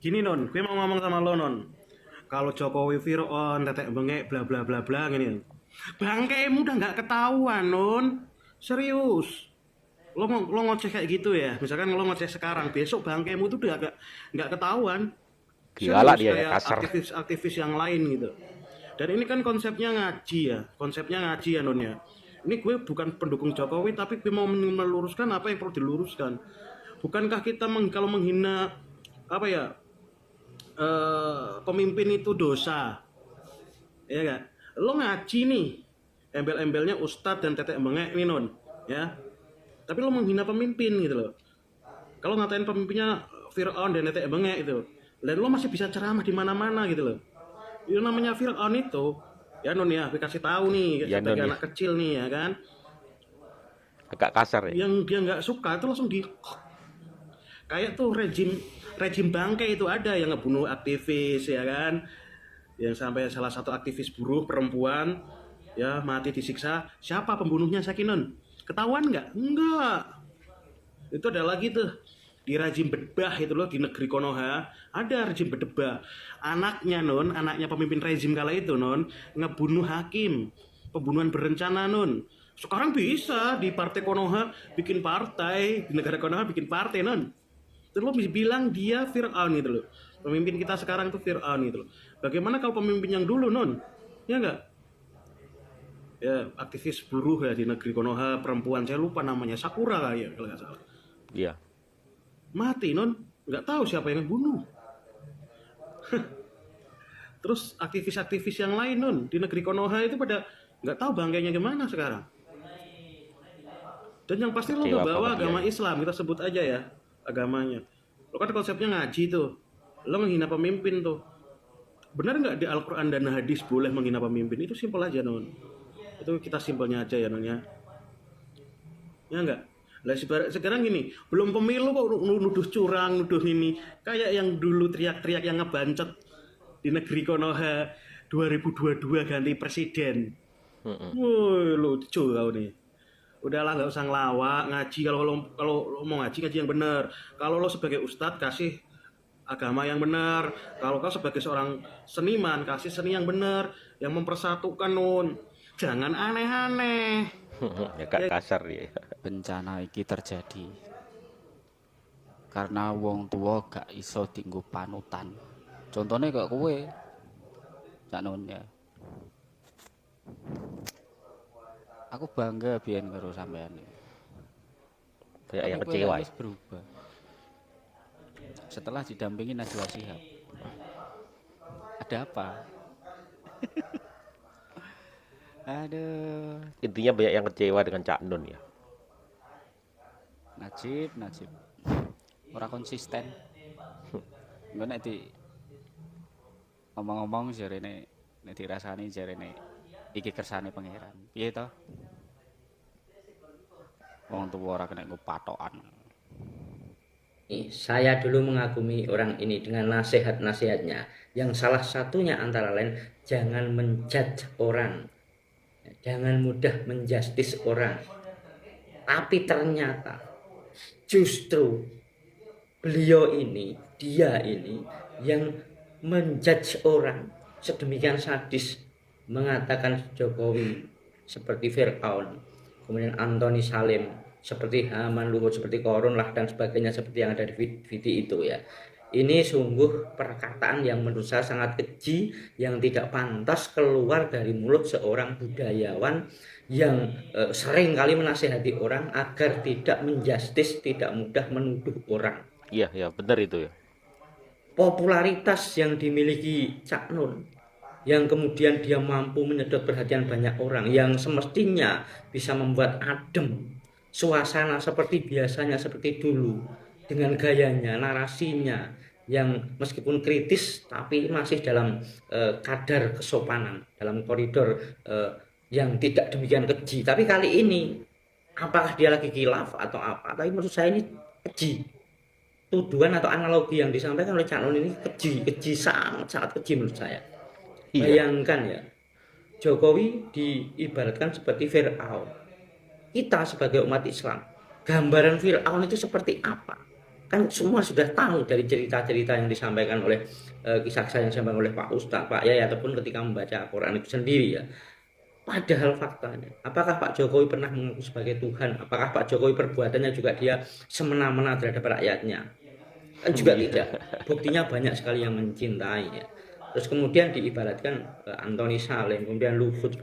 Gini non, gue mau ngomong sama lo non. Kalau Jokowi Fir'aun, tetek bengek, bla bla bla bla gini. Bangkaimu udah nggak ketahuan non. Serius. Lo ngoceh kayak gitu ya. Misalkan lo ngoceh sekarang, besok bangkaimu tuh udah nggak ketahuan. Galak Serius dia ya, kayak kasar. aktivis-aktivis yang lain gitu. Dan ini kan konsepnya ngaji ya, konsepnya ngaji ya non ya. Ini gue bukan pendukung Jokowi, tapi gue mau meluruskan apa yang perlu diluruskan. Bukankah kita kalau menghina apa ya pemimpin itu dosa, ya gak? Lo ngaji nih, embel-embelnya ustadz dan tetek bengek nih non, ya. Tapi lo menghina pemimpin gitu loh. Kalau ngatain pemimpinnya Fir'aun dan tetek bengek itu, dan lo masih bisa ceramah di mana-mana gitu loh. Itu namanya Fir'aun itu, ya non ya, dikasih tahu nih Ya non sebagai ya, anak kecil nih ya kan, agak kasar ya. yang dia nggak suka itu langsung di kayak tuh rejim rejim bangke itu ada yang ngebunuh aktivis ya kan, yang sampai salah satu aktivis buruh perempuan ya mati disiksa. Siapa pembunuhnya Sakinon? Ketahuan nggak? Enggak. Itu ada lagi tuh di rejim bedbah itu loh di negeri Konoha ada rejim bedbah. Anaknya non, anaknya pemimpin rejim kala itu non ngebunuh hakim, pembunuhan berencana non. Sekarang bisa di partai Konoha bikin partai, di negara Konoha bikin partai non. Terus lo bisa bilang dia Fir'aun itu loh. Pemimpin kita sekarang tuh Fir'aun itu loh. Bagaimana kalau pemimpin yang dulu non? Ya enggak? Ya aktivis buruh ya di negeri Konoha perempuan saya lupa namanya Sakura kali ya kalau nggak salah. Iya. Mati non, nggak tahu siapa yang bunuh. Terus aktivis-aktivis yang lain non di negeri Konoha itu pada nggak tahu bangkainya gimana sekarang. Dan yang pasti lo Kecewa banget ngebawa dia agama ya. Islam, kita sebut aja ya agamanya. Lo kan konsepnya ngaji tuh, lo menghina pemimpin tuh. Benar nggak di Al-Quran dan hadis boleh menghina pemimpin? Itu simpel aja non. Itu kita simpelnya aja ya non ya. Ya enggak? Lah sekarang gini, belum pemilu kok nuduh curang, nuduh ini. Kayak yang dulu teriak-teriak yang ngebancet di negeri Konoha 2022 ganti presiden. Mm-mm. Woi, lucu kau nih. Udahlah nggak usah ngelawak, ngaji kalau lo mau ngaji yang bener. Kalau lo sebagai ustadz kasih agama yang benar. Kalau kau sebagai seorang seniman kasih seni yang benar, yang mempersatukan nun. Jangan aneh-aneh. Agak Ya, kasar dia. Bencana iki terjadi karena wong tua gak iso dienggo panutan. Contohnya kayak kowe, Cak Nun ya. Aku bangga biyen karo sampean. Kayak Tapi yang kowe kecewa ya. wis berubah. Setelah didampingi Najwa Shihab. Ada apa? Aduh, Intinya banyak yang kecewa dengan Cak Nun ya. Najib. Ora konsisten. Engko nek di ngomong-ngomong jarene nek dirasani jarene iki kersane pangeran. Piye to? Wong tuwa ora kena nggo patokan. Saya dulu mengagumi orang ini dengan nasihat-nasihatnya. Yang salah satunya antara lain, jangan menjudge orang. Jangan mudah menjustis orang. Tapi ternyata justru dia ini yang menjudge orang sedemikian sadis, mengatakan Jokowi seperti Fir'aun, kemudian Anthony Salim seperti Haman, Luhut seperti Korun lah dan sebagainya seperti yang ada di video itu ya. Ini sungguh perkataan yang menurut saya sangat keji, yang tidak pantas keluar dari mulut seorang budayawan yang sering kali menasihati orang agar tidak menjustis, tidak mudah menuduh orang. Iya, ya benar itu ya. Popularitas yang dimiliki Cak Nun, yang kemudian dia mampu menyedot perhatian banyak orang, yang semestinya bisa membuat adem suasana seperti biasanya, seperti dulu, dengan gayanya, narasinya yang meskipun kritis tapi masih dalam kadar kesopanan, dalam koridor yang tidak demikian keji. Tapi kali ini apakah dia lagi khilaf atau apa, tapi menurut saya ini keji. Tuduhan atau analogi yang disampaikan oleh Cak Nun ini keji sangat keji menurut saya. Iya. Bayangkan ya, Jokowi diibaratkan seperti Fir'aun. Kita sebagai umat Islam, gambaran Fir'aun itu seperti apa? Kan semua sudah tahu dari cerita-cerita yang disampaikan oleh kisah-kisah yang disampaikan oleh Pak Ustadz, Pak Yai, ataupun ketika membaca Al-Quran itu sendiri ya. Padahal faktanya, apakah Pak Jokowi pernah mengaku sebagai Tuhan? Apakah Pak Jokowi perbuatannya juga dia semena-mena terhadap rakyatnya? Kan juga tidak. Buktinya banyak sekali yang mencintai ya. Terus kemudian diibaratkan Anthony Salim, kemudian Luhut.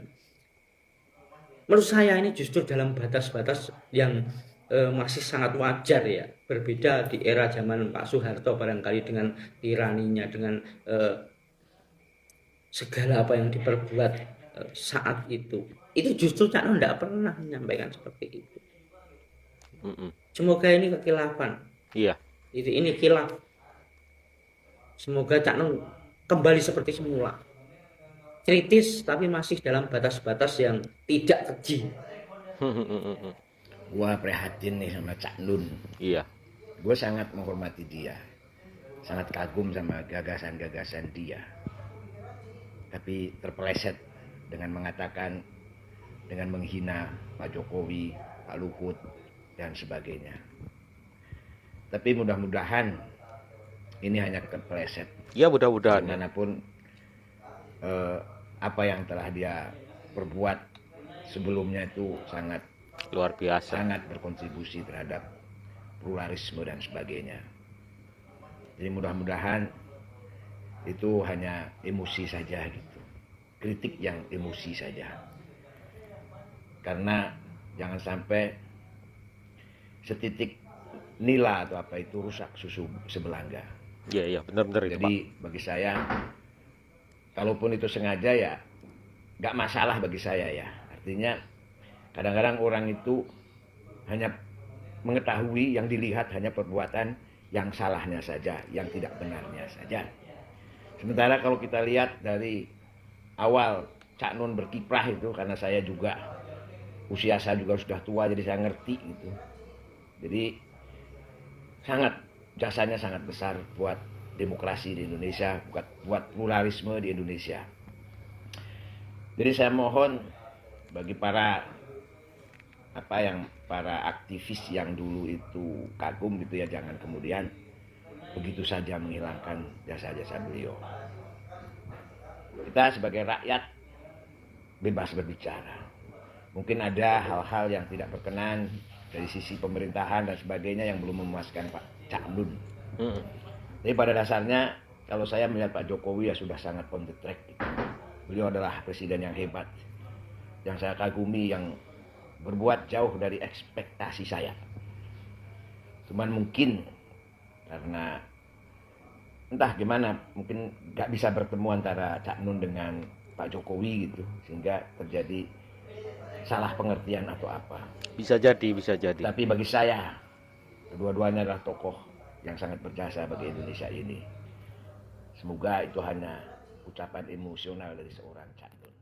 Menurut saya ini justru dalam batas-batas yang masih sangat wajar ya. Berbeda di era zaman Pak Soeharto barangkali dengan tiraninya, dengan segala apa yang diperbuat saat itu justru Cak Nun tidak pernah menyampaikan seperti itu. Semoga ini kekilafan. Iya. Ini kilaf. Semoga Cak Nun kembali seperti semula. Kritis tapi masih dalam batas-batas yang tidak keji. Gua prihatin nih sama Cak Nun. Iya. Gue sangat menghormati dia, sangat kagum sama gagasan-gagasan dia. Tapi terpeleset dengan mengatakan, dengan menghina Pak Jokowi, Pak Luhut, dan sebagainya. Tapi mudah-mudahan ini hanya terpeleset. Ya mudah-mudahan. Bagaimanapun apa yang telah dia perbuat sebelumnya itu sangat Luar biasa. sangat berkontribusi terhadap pluralisme dan sebagainya. Jadi mudah-mudahan itu hanya emosi saja gitu. Kritik yang emosi saja. Karena jangan sampai setitik nila atau apa itu rusak susu sebelangga. Iya benar-benar itu, Pak. Jadi bagi saya, kalaupun itu sengaja ya nggak masalah bagi saya ya. Artinya kadang-kadang orang itu hanya mengetahui, yang dilihat hanya perbuatan yang salahnya saja, yang tidak benarnya saja. Sementara kalau kita lihat dari awal Cak Nun berkiprah itu, karena saya juga usia saya juga sudah tua, jadi saya ngerti gitu. Jadi jasanya sangat besar buat demokrasi di Indonesia, buat pluralisme di Indonesia. Jadi saya mohon bagi para aktivis yang dulu itu kagum gitu ya, jangan kemudian begitu saja menghilangkan jasa-jasa beliau. Kita sebagai rakyat bebas berbicara. Mungkin ada hal-hal yang tidak berkenan dari sisi pemerintahan dan sebagainya yang belum memuaskan Pak Cak Nun. Tapi pada dasarnya kalau saya melihat Pak Jokowi ya sudah sangat on the track gitu. Beliau adalah presiden yang hebat, yang saya kagumi, yang berbuat jauh dari ekspektasi saya. Cuman mungkin karena entah gimana, mungkin gak bisa bertemu antara Cak Nun dengan Pak Jokowi gitu, sehingga terjadi salah pengertian atau apa. Bisa jadi. Tapi bagi saya, kedua-duanya adalah tokoh yang sangat berjasa bagi Indonesia ini. Semoga itu hanya ucapan emosional dari seorang Cak Nun.